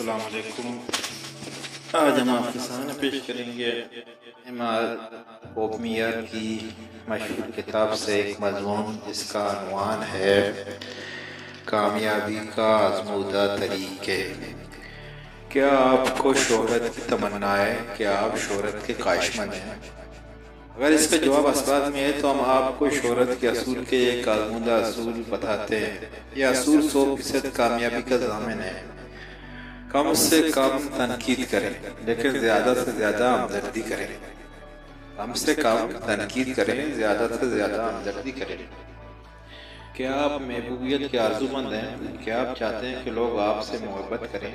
السلام علیکم۔ آج ہم آپ کے سامنے پیش کریں گے امام پوپمیئر کی مشہور کتاب سے ایک مضمون جس کا عنوان ہے کامیابی کا آزمودہ طریقے۔ کیا آپ کو شہرت کی تمنا ہے؟ کیا آپ شہرت کے خواہشمند ہیں؟ اگر اس کا جواب اسباب میں ہے تو ہم آپ کو شہرت کے اصول کے ایک آزمودہ اصول بتاتے ہیں۔ یہ اصول 100% کامیابی کا ضامن ہے۔ کم سے کم تنقید کریں لیکن زیادہ سے زیادہ ہمدردی کریں۔ کم سے کم تنقید کریں، زیادہ سے زیادہ ہمدردی کریں۔ کیا آپ محبوبیت کے آرزومند ہیں؟ کیا آپ چاہتے ہیں کہ لوگ آپ سے محبت کریں؟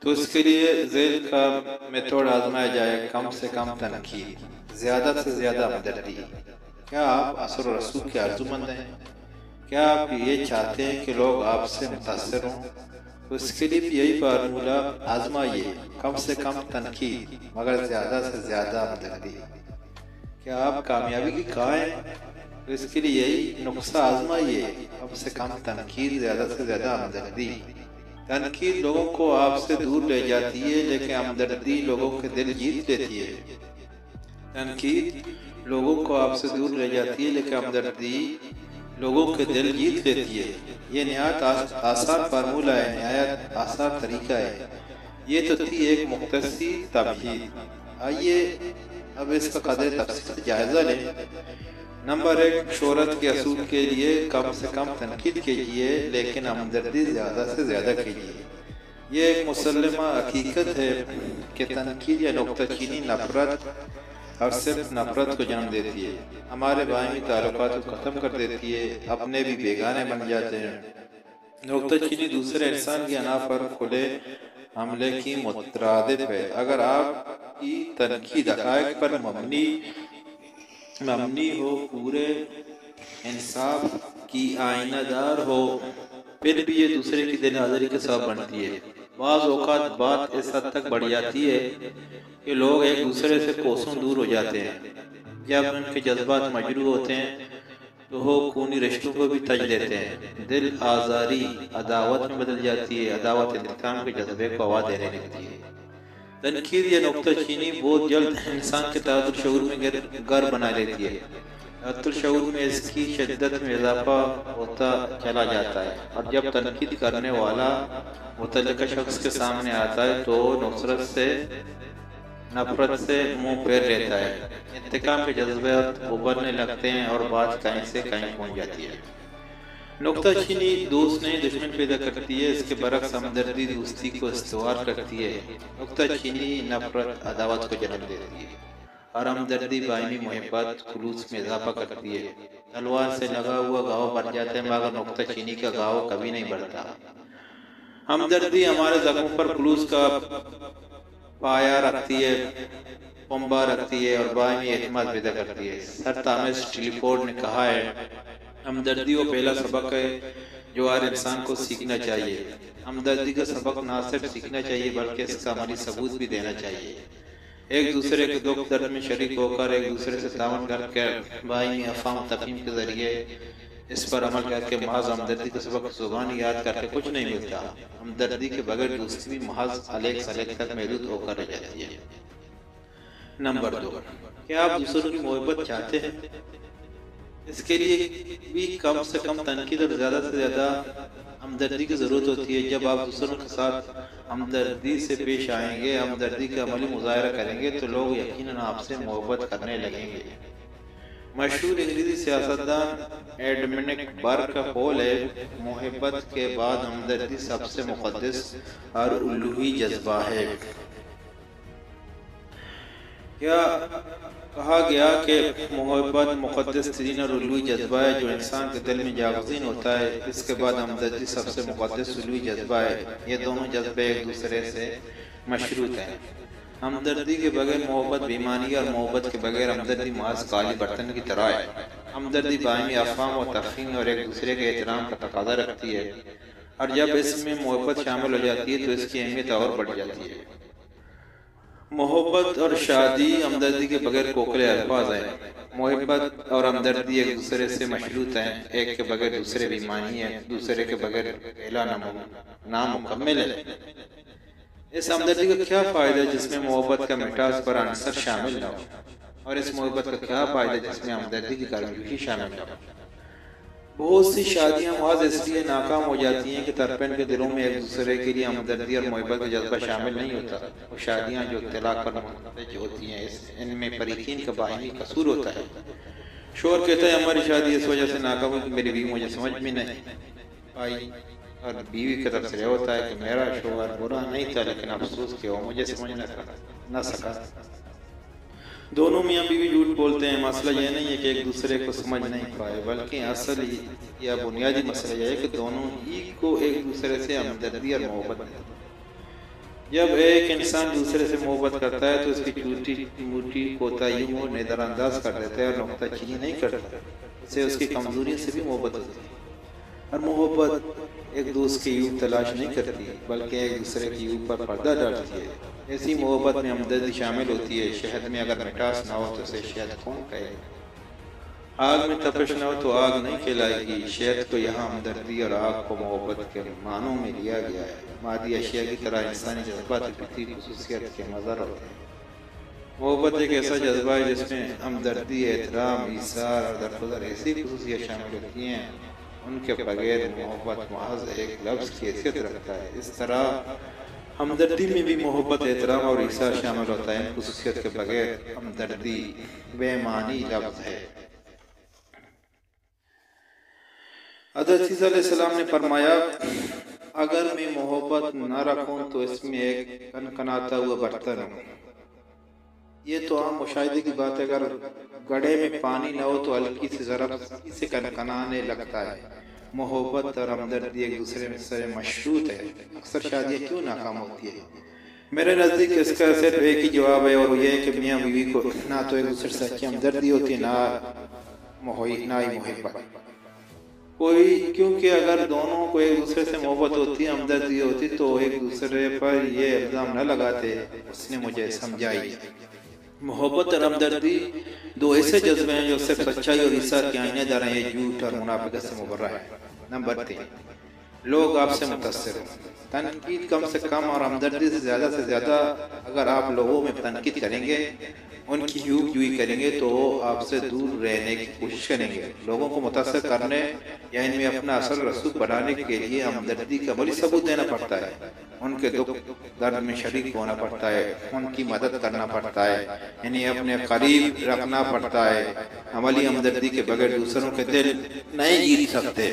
تو اس کے لیے ذیل کا میتھڈ آزمایا جائے: کم سے کم تنقید، زیادہ سے زیادہ ہمدردی۔ کیا آپ اثر و رسوخ کے آرزومند ہیں؟ کیا آپ یہ چاہتے ہیں کہ لوگ آپ سے متاثر ہوں؟ تو اس کے لیے بھی یہی فارمولہ آزمائیے: کم سے کم تنقید مگر زیادہ سے زیادہ ہمدردی۔ کیا آپ کامیابی کی خواہاں ہیں؟ تو اس کے لیے یہی نقطہ آزمائیے: کم سے کم تنقید، زیادہ سے زیادہ ہمدردی۔ تنقید لوگوں کو آپ سے دور لے جاتی ہے لیکن ہمدردی لوگوں کے دل جیت لیتی ہے۔ تنقید لوگوں کو آپ سے دور لے جاتی ہے لیکن ہمدردی لوگوں کے دل جیت لیتی ہے۔ یہ نہایت آسان فارمولہ ہے، نہایت آسان طریقہ ہے۔ یہ تو تھی ایک مختصر تمہید۔ آئیے اب اس کا قدر تفصیل جائزہ لیں۔ نمبر 1، شہرت کے اصول کے لیے کم سے کم تنقید کیجیے لیکن ہمدردی زیادہ سے زیادہ کیجیے۔ یہ ایک مسلمہ حقیقت ہے کہ تنقید یا نکتہ چینی نفرت اور صرف نفرت کو جنم دیتی ہے، ہمارے باہمی تعلقات کو ختم کر دیتی ہے، اپنے بھی بیگانے بن جاتے ہیں۔ نکتہ چینی دوسرے انسان کی انا پر کھلے حملے کی مترادف ہے۔ اگر آپ کی تنقید حقائق پر مبنی ہو، پورے انصاف کی آئینہ دار ہو، پھر بھی یہ دوسرے کی دل آزاری کے سبب بنتی ہے۔ بعض اوقات بات اس حد تک بڑھ جاتی ہے کہ لوگ ایک دوسرے سے کوسوں دور ہو جاتے ہیں۔ جب ان کے جذبات مجروح ہوتے ہیں تو وہ خونی رشتوں کو بھی تج دیتے ہیں۔ دل آزاری عداوت میں بدل جاتی ہے، عداوت انتقام کے جذبے کو ہوا دینے لگتی ہے۔ تنقید یا نکتہ چینی بہت جلد انسان کے تحت الشعور میں گر بنا لیتی ہے۔ تحت الشعور میں اس کی شدت میں اضافہ ہوتا چلا جاتا ہے، اور جب تنقید کرنے والا متعلقہ شخص کے سامنے آتا ہے تو نفرت سے منہ پھیر لیتا ہے، انتقام کے جذبات ابھرنے لگتے ہیں اور بات کہیں سے کہیں پہنچ جاتی ہے۔ نکتہ چینی دوست نہیں دشمن پیدا کرتی ہے، اس کے برعکس ہمدردی دوستی کو استوار کرتی ہے۔ نکتہ چینی نفرت عداوت کو جنم دیتی ہے اور ہمدردی باہمی محبت خلوص میں اضافہ کرتی ہے۔ تلوار سے لگا ہوا گھاؤ بھر جاتا ہے مگر نکتہ چینی کا گھاؤ کبھی نہیں بھرتا۔ ہمدردی ہمارے زخموں پر خلوص کا پایا رکھتی ہے، پنبہ رکھتی ہے اور باہمی اعتماد پیدا کرتی ہے۔ سر تھامس ٹیلیفورڈ نے کہا ہے، ہمدردی وہ پہلا سبق ہے جو ہر انسان کو سیکھنا چاہیے۔ ہمدردی کا سبق نہ صرف سیکھنا چاہیے بلکہ اس کا عملی ثبوت بھی دینا چاہیے۔ ایک دوسرے کے دکھ درد میں شریک ہو کر، ایک دوسرے سے تعاون کر کے، باہمی افہام و تفہیم کے ذریعے اس پر عمل کر کے محض ہمدردی کا سبق زبانی یاد کر کے کچھ نہیں ملتا۔ ہمدردی کے بغیر دوستی بھی محض علیق سلیق تک محدود ہو کر رہ جاتی ہے۔ نمبر 2، کیا آپ دوسروں کی محبت چاہتے ہیں؟ اس کے لیے بھی کم سے کم تنقید اور زیادہ سے زیادہ ہمدردی کی ضرورت ہوتی ہے۔ جب آپ دوسروں کے ساتھ ہمدردی سے پیش آئیں گے، ہمدردی کا عملی مظاہرہ کریں گے تو لوگ یقیناً آپ سے محبت کرنے لگیں گے۔ مشہور انگریزی سیاستدان ایڈمنڈ برک کا قول ہے، محبت کے بعد ہمدردی سب سے مقدس اور الوہی جذبہ ہے۔ کیا کہا گیا کہ محبت مقدس ترین اور الوہی جذبہ ہے جو انسان کے دل میں جاگزین ہوتا ہے، اس کے بعد ہمدردی سب سے مقدس الوہی جذبہ ہے۔ یہ دونوں جذبے ایک دوسرے سے مشروط ہیں۔ ہمدردی کے بغیر محبت بیمانی اور محبت کے بغیر ہمدردی محض کالے برتن کی طرح ہے۔ ہمدردی باہمی افہام و تفہیم اور ایک دوسرے کے احترام کا تقاضا رکھتی ہے، اور جب اس میں محبت شامل ہو جاتی ہے تو اس کی اہمیت اور بڑھ جاتی ہے۔ محبت اور شادی ہمدردی کے بغیر کوکلے الفاظ ہیں۔ محبت اور ہمدردی ایک دوسرے سے مشروط ہیں، ایک کے بغیر دوسرے بیمانی ہے، دوسرے کے بغیر پہلا نامکمل ہے۔ اس ہمدردی کا کیا فائدہ ہے جس میں محبت کا مٹاس پر عنصر شامل نہ ہو، اور اس محبت کا کیا فائدہ ہے جس میں ہمدردی کی کارکردگی شامل نہ ہو؟ بہت سی شادیاں محض اس لیے ناکام ہو جاتی ہیں کہ طرفین کے دلوں میں ایک دوسرے کے لیے ہمدردی اور محبت کا جذبہ شامل نہیں ہوتا۔ وہ شادیاں جو طلاق پر منتج ہوتی ہیں ان میں فریقین کا باہمی قصور ہوتا ہے۔ شوہر کہتا ہے ہماری شادی اس وجہ سے ناکام ہوئی کہ میری بیوی مجھے سمجھ میں نہیں آئی، اور بیوی کی طرف سے یہ ہوتا ہے کہ میرا شوہر برا نہیں تھا لیکن افسوس کہ وہ مجھے سمجھ نہ سکا۔ دونوں میاں بیوی جھوٹ بولتے ہیں۔ مسئلہ یہ نہیں ہے کہ ایک دوسرے کو سمجھ نہیں پائے، بلکہ اصل یا بنیادی مسئلہ یہ ہے کہ دونوں ہی کو ایک دوسرے سے ہمدردی اور محبت ہے۔ جب ایک انسان دوسرے سے محبت کرتا ہے تو اس کی چھوٹی موٹی کوتاہیوں کو نظر انداز کر دیتا ہے اور نکتہ چینی نہیں کرتا، اسے اس کی کمزوریوں سے بھی محبت ہوتی ہے۔ اور محبت ایک دوسرے کی عیوب تلاش نہیں کرتی بلکہ ایک دوسرے کی عیوب پر پردہ ڈالتی ہے۔ ایسی محبت میں ہمدردی شامل ہوتی ہے۔ شہد میں اگر مٹاس نہ ہو تو اسے شہد کون کہے گا؟ آگ میں تپش نہ ہو تو آگ نہیں کھلائے گی۔ شہد کو یہاں ہمدردی اور آگ کو محبت کے معنوں میں لیا گیا ہے۔ مادی اشیاء کی طرح انسانی جذبات فطری خصوصیت کے مظہر ہوتے ہیں۔ محبت ایک ایسا جذبہ ہے جس میں ہمدردی، احترام، ایثار اور درگزر ایسی خصوصیات شامل ہوتی ہیں ان کے بغیر محبت محض ایک لفظ کی حیثیت رکھتا ہے۔ اس طرح ہمدردی میں بھی محبت، احترام اور ایثار شامل ہوتا ہے۔ ان خصوصیت کے بغیر ہمدردی بے معنی لفظ ہے۔ حضرت عیسیٰ علیہ السلام نے فرمایا اگر میں محبت نہ رکھوں تو اس میں ایک کنکناتا ہوا برتن ہوں۔ یہ تو عام مشاہدے کی بات ہے۔ اگر گڑھے میں پانی نہ ہو تو ہلکی سی ضرب سے کنکنانے لگتا ہے۔ محبت اور ہمدردی ایک دوسرے سے مشروط ہے۔ اکثر شادیاں کیوں ناکام ہوتی ہیں؟ میرے نزدیک اس کا صرف ایک ہی جواب ہے، اور یہ ہے کہ میاں بیوی کو نہ تو ایک دوسرے سے اچھی ہمدردی ہوتی ہے نہ ہی محبت کیونکہ اگر دونوں کو ایک دوسرے سے محبت ہوتی، ہمدردی ہوتی تو ایک دوسرے پر یہ الزام نہ لگاتے اس نے مجھے سمجھائی۔ محبت اور ہمدردی دو ایسے جذبے ہیں جو صرف سچائی اور ایثار کے آئینے دار ہیں۔ یہ جھوٹ اور منافقت سے مبرہ ہے۔ نمبر 3، لوگ آپ سے متاثر ہوں۔ تنقید کم سے کم اور ہمدردی سے زیادہ اگر آپ لوگوں میں تنقید کریں گے، ان کی عیوب جوئی کریں گے تو وہ آپ سے دور رہنے کی کوشش کریں گے۔ لوگوں کو متاثر کرنے یا ان میں اپنا اثر رسوخ بڑھانے کے لیے ہمدردی کا عملی ثبوت دینا پڑتا ہے، ان کے دکھ درد میں شریک ہونا پڑتا ہے، ان کی مدد کرنا پڑتا ہے، انہیں اپنے قریب رکھنا پڑتا ہے۔ عملی ہمدردی کے بغیر دوسروں کے دل نہیں جیت سکتے۔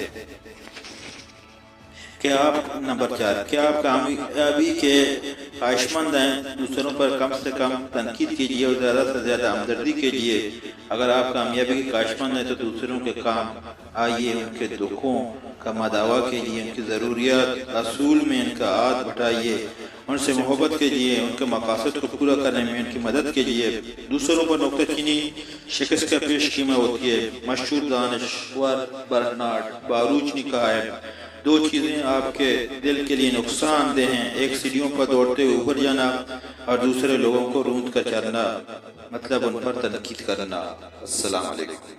نمبر 4، کیا آپ کامیابی کے خواہشمند ہیں؟ دوسروں پر کم سے کم تنقید کیجیے اور زیادہ سے زیادہ ہمدردی کیجیے۔ اگر آپ کامیابی کے خواہشمند ہیں تو دوسروں کے کام آئیے، ان کے دکھوں کا مداوا کیجیے، ان کی ضروریات اصول میں ان کا ہاتھ بٹائیے، ان سے محبت کیجیے، ان کے مقاصد کو پورا کرنے میں ان کی مدد کیجیے۔ دوسروں پر نکتہ چینی شکست کا پیش قیمت ہوتی ہے۔ مشہور دانشور برنارڈ باروچ نے کہا ہے 2 چیزیں آپ کے دل کے لیے نقصان دہ ہیں، ایک سیڑھیوں پر دوڑتے ہوئے اوپر جانا اور دوسرے لوگوں کو روند کر چلنا، مطلب ان پر تنقید کرنا۔ السلام علیکم۔